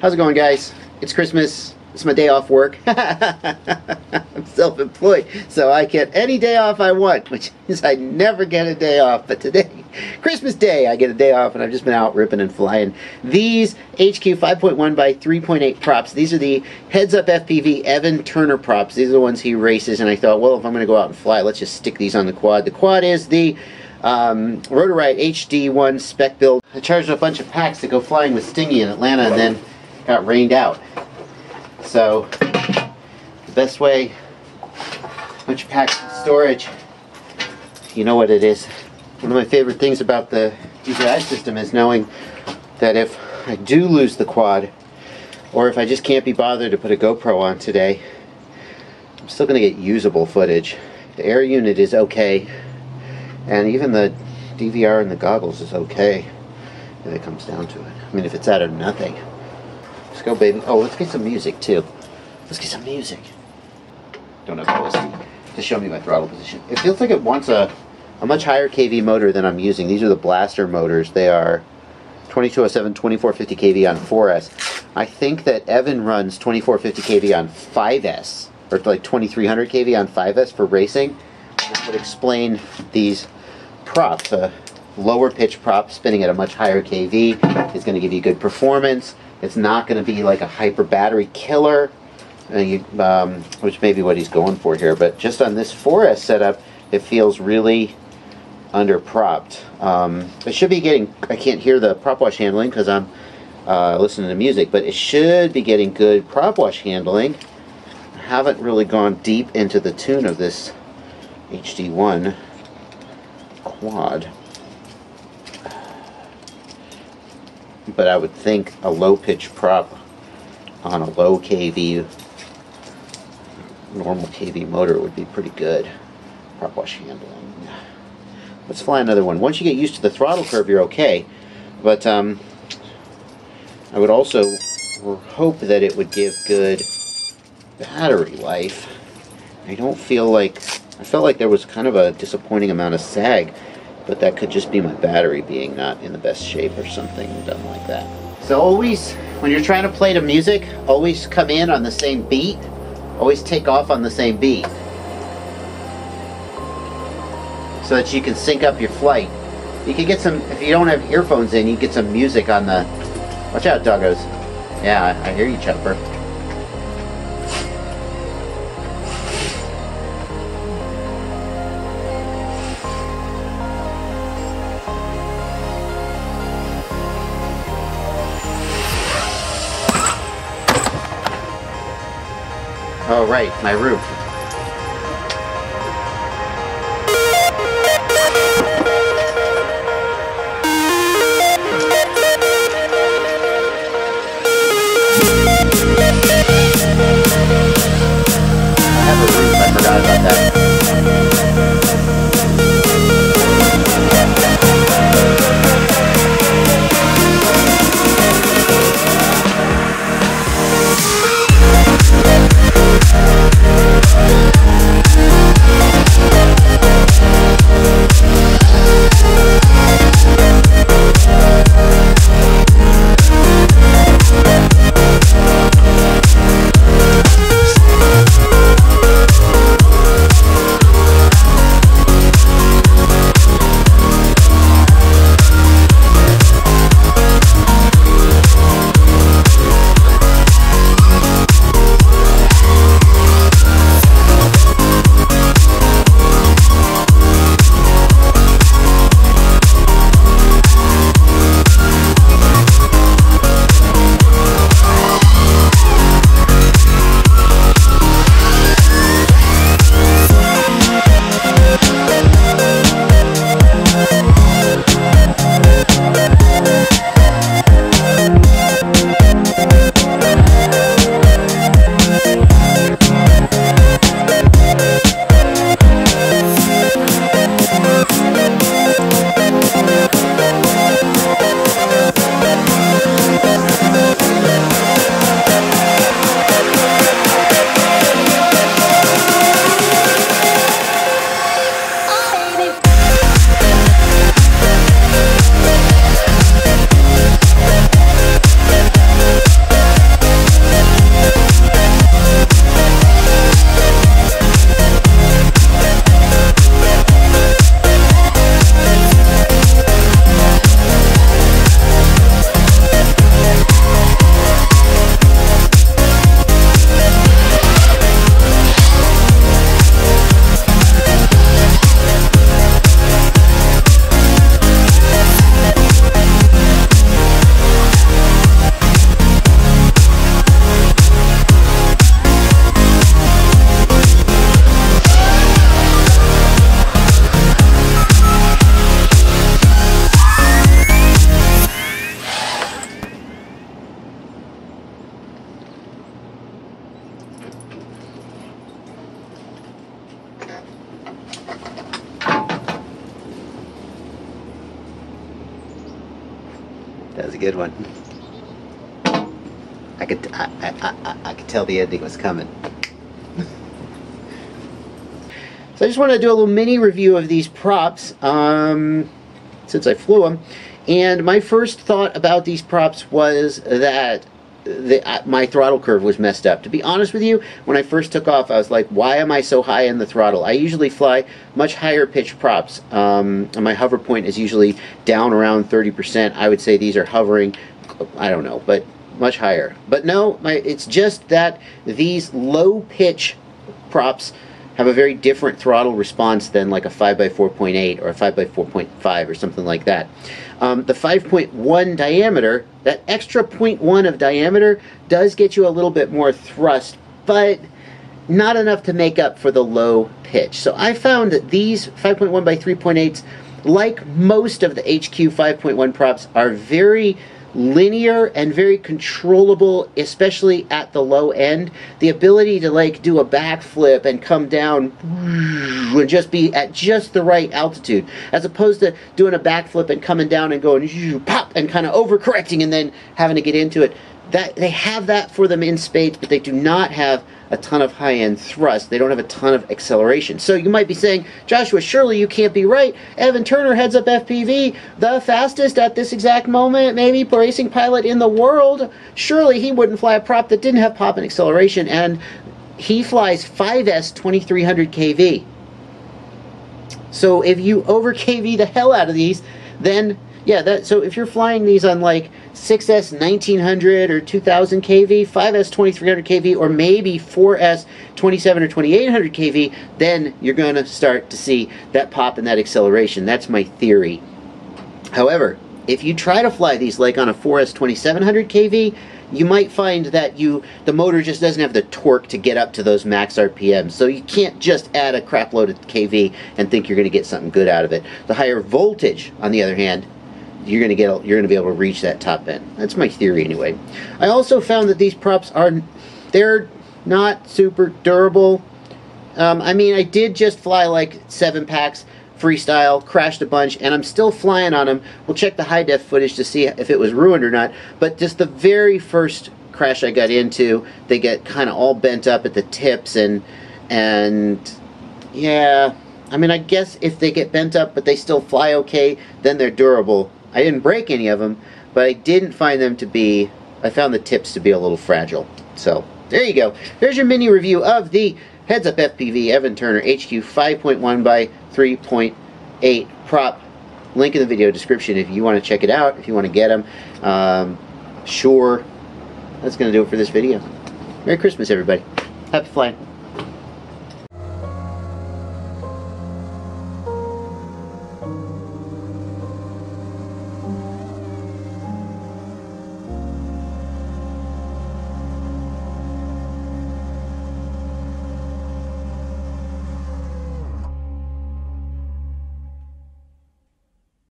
How's it going, guys? It's Christmas. It's my day off work. I'm self-employed, so I get any day off I want, which is I never get a day off. But today, Christmas Day, I get a day off, and I've just been out ripping and flying. These HQ 5.1 by 3.8 props, these are the HeadsupFPV Evan Turner props. These are the ones he races, and I thought, well, if I'm going to go out and fly, let's just stick these on the quad. The quad is the R38 HD1 spec build. I charged a bunch of packs to go flying with Stingy in Atlanta, and then got rained out. So, the best way, a bunch of packs of storage, you know what it is. One of my favorite things about the DJI system is knowing that if I do lose the quad, or if I just can't be bothered to put a GoPro on today, I'm still going to get usable footage. The air unit is okay, and even the DVR and the goggles is okay if it comes down to it. I mean, if it's that or nothing. Let's go, baby. Oh, let's get some music, too. Let's get some music. Don't have OSD to show me my throttle position. It feels like it wants a much higher kV motor than I'm using. These are the blaster motors. They are 2207, 2450 kV on 4S. I think that Evan runs 2450 kV on 5S, or like 2300 kV on 5S for racing. That would explain these props. A lower pitch prop spinning at a much higher kV is going to give you good performance. It's not going to be like a hyper battery killer, which may be what he's going for here. But just on this 4S setup, it feels really under-propped. It should be getting, I can't hear the prop wash handling because I'm listening to music, but it should be getting good prop wash handling. I haven't really gone deep into the tune of this HD1 quad. But I would think a low pitch prop on a low kV, normal kV motor would be pretty good. Prop wash handling. Let's fly another one. Once you get used to the throttle curve, you're okay. But I would also hope that it would give good battery life. I don't feel like, I felt like there was kind of a disappointing amount of sag, but that could just be my battery being not in the best shape or something done like that. So always, when you're trying to play to music, always come in on the same beat. Always take off on the same beat, so that you can sync up your flight. You can get some, if you don't have earphones in, you get some music on the, watch out, doggos. Yeah, I hear you, Chopper. Oh, right, my roof. I have a roof, I forgot about that. a good one. I could tell the ending was coming. So I just want to do a little mini review of these props since I flew them. And my first thought about these props was that my throttle curve was messed up. To be honest with you, when I first took off, I was like, why am I so high in the throttle? I usually fly much higher pitch props. And my hover point is usually down around 30%. I would say these are hovering, I don't know, but much higher. But no, it's just that these low pitch props have a very different throttle response than like a 5x4.8 or a 5x4.5 or something like that. The 5.1 diameter, that extra 0.1 of diameter does get you a little bit more thrust, but not enough to make up for the low pitch. So I found that these 5.1 by 3.8s, like most of the HQ 5.1 props, are very linear and very controllable, especially at the low end. The ability to like do a backflip and come down would just be at just the right altitude, as opposed to doing a backflip and coming down and going pop and kind of overcorrecting and then having to get into it. That they have that for them in spades, but they do not have a ton of high-end thrust. They don't have a ton of acceleration. So you might be saying, Joshua, surely you can't be right. Evan Turner, HeadsupFPV, the fastest at this exact moment, maybe racing pilot in the world. Surely he wouldn't fly a prop that didn't have pop and acceleration, and he flies 5S 2300 kV. So if you over kV the hell out of these, then yeah, so if you're flying these on like 6S 1900 or 2000 kV, 5S 2300 kV, or maybe 4S 27 or 2800 kV, then you're going to start to see that pop and that acceleration. That's my theory. However, if you try to fly these like on a 4S 2700 kV, you might find that the motor just doesn't have the torque to get up to those max RPMs. So you can't just add a crap load of kV and think you're going to get something good out of it. The higher voltage, on the other hand, you're going to be able to reach that top end. That's my theory anyway. I also found that these props they're not super durable. I mean, I did just fly like 7 packs freestyle, crashed a bunch, and I'm still flying on them. We'll check the high def footage to see if it was ruined or not. But just the very first crash I got into, they get kind of all bent up at the tips, and yeah, I mean, I guess if they get bent up but they still fly okay, then they're durable. I didn't break any of them, but I didn't find them to be, I found the tips to be a little fragile. So, there you go. There's your mini review of the HeadsupFPV Evan Turner HQ 5.1 by 3.8 prop. Link in the video description if you want to check it out, if you want to get them. Sure. That's going to do it for this video. Merry Christmas, everybody. Happy flying.